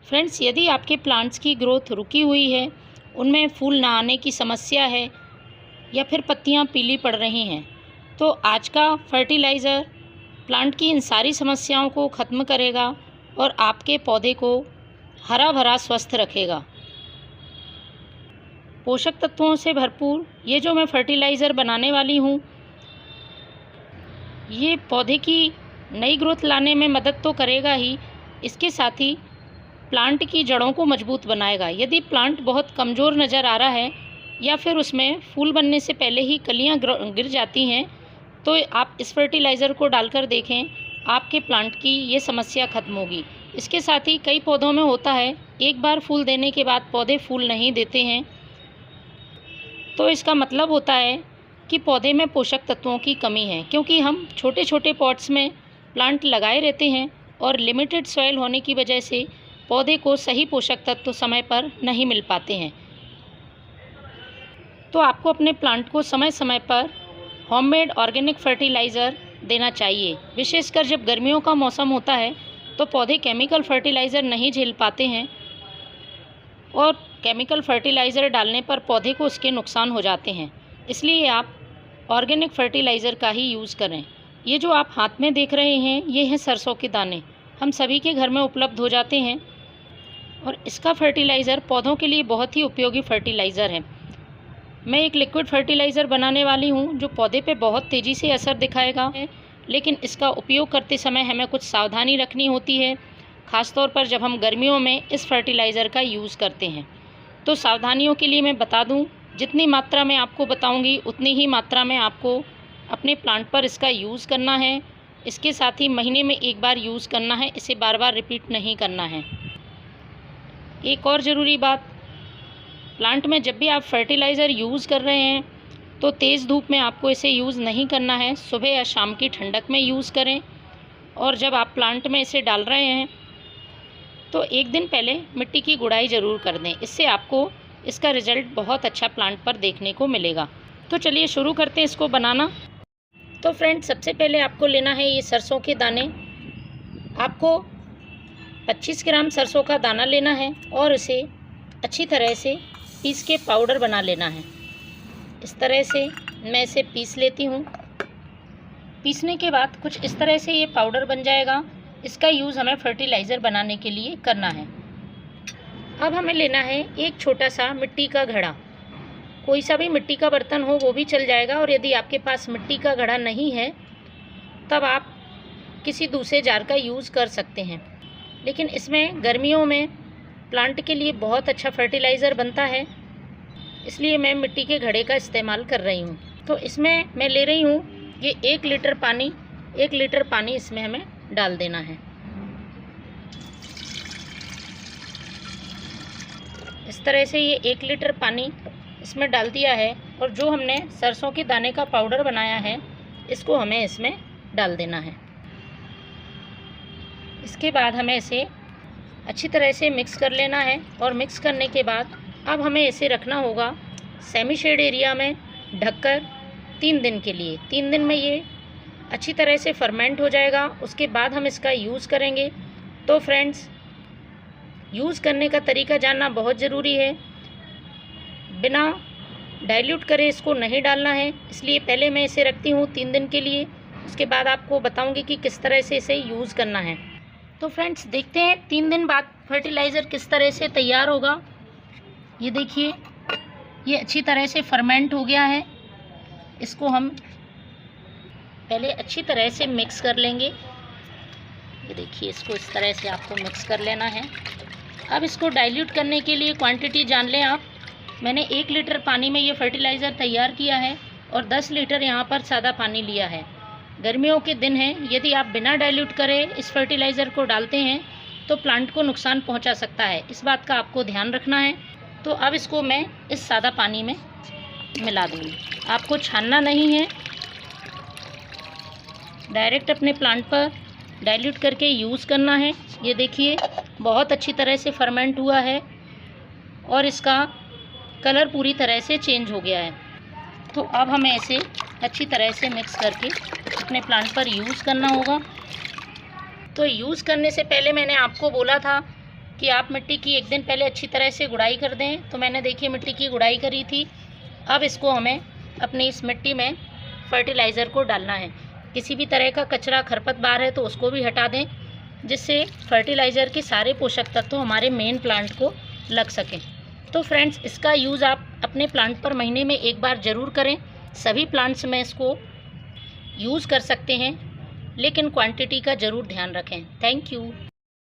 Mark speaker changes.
Speaker 1: Friends, यदि आपके plants की ग्रोथ रुकी हुई है, उनमें फूल ना आने की समस्या है या फिर पत्तियां पीली पड़ रही हैं, तो आज का फर्टिलाइज़र प्लांट की इन सारी समस्याओं को ख़त्म करेगा और आपके पौधे को हरा भरा स्वस्थ रखेगा। पोषक तत्वों से भरपूर ये जो मैं फर्टिलाइज़र बनाने वाली हूँ, ये पौधे की नई ग्रोथ लाने में मदद तो करेगा ही, इसके साथ ही प्लांट की जड़ों को मजबूत बनाएगा। यदि प्लांट बहुत कमज़ोर नज़र आ रहा है या फिर उसमें फूल बनने से पहले ही कलियां गिर जाती हैं, तो आप इस फर्टिलाइज़र को डालकर देखें, आपके प्लांट की ये समस्या ख़त्म होगी। इसके साथ ही कई पौधों में होता है, एक बार फूल देने के बाद पौधे फूल नहीं देते हैं, तो इसका मतलब होता है कि पौधे में पोषक तत्वों की कमी है, क्योंकि हम छोटे छोटे पॉट्स में प्लांट लगाए रहते हैं और लिमिटेड सॉइल होने की वजह से पौधे को सही पोषक तत्व समय पर नहीं मिल पाते हैं। तो आपको अपने प्लांट को समय समय पर होममेड ऑर्गेनिक फर्टिलाइज़र देना चाहिए। विशेषकर जब गर्मियों का मौसम होता है तो पौधे केमिकल फर्टिलाइज़र नहीं झेल पाते हैं और केमिकल फर्टिलाइज़र डालने पर पौधे को उसके नुकसान हो जाते हैं। इसलिए आप ऑर्गेनिक फर्टिलाइज़र का ही यूज़ करें। ये जो आप हाथ में देख रहे हैं, ये हैं सरसों के दाने। हम सभी के घर में उपलब्ध हो जाते हैं और इसका फर्टिलाइज़र पौधों के लिए बहुत ही उपयोगी फर्टिलाइज़र है। मैं एक लिक्विड फर्टिलाइज़र बनाने वाली हूँ जो पौधे पे बहुत तेज़ी से असर दिखाएगा, लेकिन इसका उपयोग करते समय हमें कुछ सावधानी रखनी होती है, ख़ासतौर पर जब हम गर्मियों में इस फर्टिलाइज़र का यूज़ करते हैं। तो सावधानियों के लिए मैं बता दूँ, जितनी मात्रा में आपको बताऊँगी उतनी ही मात्रा में आपको अपने प्लांट पर इसका यूज़ करना है। इसके साथ ही महीने में एक बार यूज़ करना है, इसे बार बार रिपीट नहीं करना है। एक और ज़रूरी बात, प्लांट में जब भी आप फर्टिलाइज़र यूज़ कर रहे हैं तो तेज़ धूप में आपको इसे यूज़ नहीं करना है। सुबह या शाम की ठंडक में यूज़ करें और जब आप प्लांट में इसे डाल रहे हैं तो एक दिन पहले मिट्टी की गुड़ाई ज़रूर कर दें। इससे आपको इसका रिज़ल्ट बहुत अच्छा प्लांट पर देखने को मिलेगा। तो चलिए शुरू करते हैं इसको बनाना। तो फ्रेंड्स, सबसे पहले आपको लेना है ये सरसों के दाने। आपको 25 ग्राम सरसों का दाना लेना है और इसे अच्छी तरह से पीस के पाउडर बना लेना है। इस तरह से मैं इसे पीस लेती हूँ। पीसने के बाद कुछ इस तरह से ये पाउडर बन जाएगा। इसका यूज़ हमें फर्टिलाइज़र बनाने के लिए करना है। अब हमें लेना है एक छोटा सा मिट्टी का घड़ा। कोई सा भी मिट्टी का बर्तन हो वो भी चल जाएगा, और यदि आपके पास मिट्टी का घड़ा नहीं है तब आप किसी दूसरे जार का यूज़ कर सकते हैं। लेकिन इसमें गर्मियों में प्लांट के लिए बहुत अच्छा फर्टिलाइज़र बनता है, इसलिए मैं मिट्टी के घड़े का इस्तेमाल कर रही हूँ। तो इसमें मैं ले रही हूँ ये 1 लीटर पानी। 1 लीटर पानी इसमें हमें डाल देना है। इस तरह से ये 1 लीटर पानी इसमें डाल दिया है और जो हमने सरसों के दाने का पाउडर बनाया है इसको हमें इसमें डाल देना है। इसके बाद हमें इसे अच्छी तरह से मिक्स कर लेना है और मिक्स करने के बाद अब हमें इसे रखना होगा सेमी शेड एरिया में ढककर 3 दिन के लिए। 3 दिन में ये अच्छी तरह से फर्मेंट हो जाएगा। उसके बाद हम इसका यूज़ करेंगे। तो फ्रेंड्स, यूज़ करने का तरीका जानना बहुत ज़रूरी है। बिना डाइल्यूट करे इसको नहीं डालना है, इसलिए पहले मैं इसे रखती हूँ 3 दिन के लिए। उसके बाद आपको बताऊँगी कि किस तरह से इसे यूज़ करना है। तो फ्रेंड्स, देखते हैं 3 दिन बाद फर्टिलाइज़र किस तरह से तैयार होगा। ये देखिए, ये अच्छी तरह से फर्मेंट हो गया है। इसको हम पहले अच्छी तरह से मिक्स कर लेंगे। ये देखिए, इसको इस तरह से आपको मिक्स कर लेना है। अब इसको डाइल्यूट करने के लिए क्वांटिटी जान लें आप। मैंने 1 लीटर पानी में ये फर्टिलाइज़र तैयार किया है और 10 लीटर यहाँ पर सादा पानी लिया है। गर्मियों के दिन हैं, यदि आप बिना डाइल्यूट करे इस फर्टिलाइज़र को डालते हैं तो प्लांट को नुकसान पहुंचा सकता है। इस बात का आपको ध्यान रखना है। तो अब इसको मैं इस सादा पानी में मिला दूँगी। आपको छानना नहीं है, डायरेक्ट अपने प्लांट पर डाइल्यूट करके यूज़ करना है। ये देखिए, बहुत अच्छी तरह से फर्मेंट हुआ है और इसका कलर पूरी तरह से चेंज हो गया है। तो अब हमें इसे अच्छी तरह से मिक्स करके अपने प्लांट पर यूज़ करना होगा। तो यूज़ करने से पहले मैंने आपको बोला था कि आप मिट्टी की एक दिन पहले अच्छी तरह से गुड़ाई कर दें। तो मैंने देखिए मिट्टी की गुड़ाई करी थी। अब इसको हमें अपनी इस मिट्टी में फर्टिलाइज़र को डालना है। किसी भी तरह का कचरा खरपतवार है तो उसको भी हटा दें, जिससे फर्टिलाइज़र के सारे पोषक तत्व हमारे मेन प्लांट को लग सकें। तो फ्रेंड्स, इसका यूज़ आप अपने प्लांट पर महीने में एक बार ज़रूर करें। सभी प्लांट्स में इसको यूज़ कर सकते हैं, लेकिन क्वांटिटी का ज़रूर ध्यान रखें। Thank you.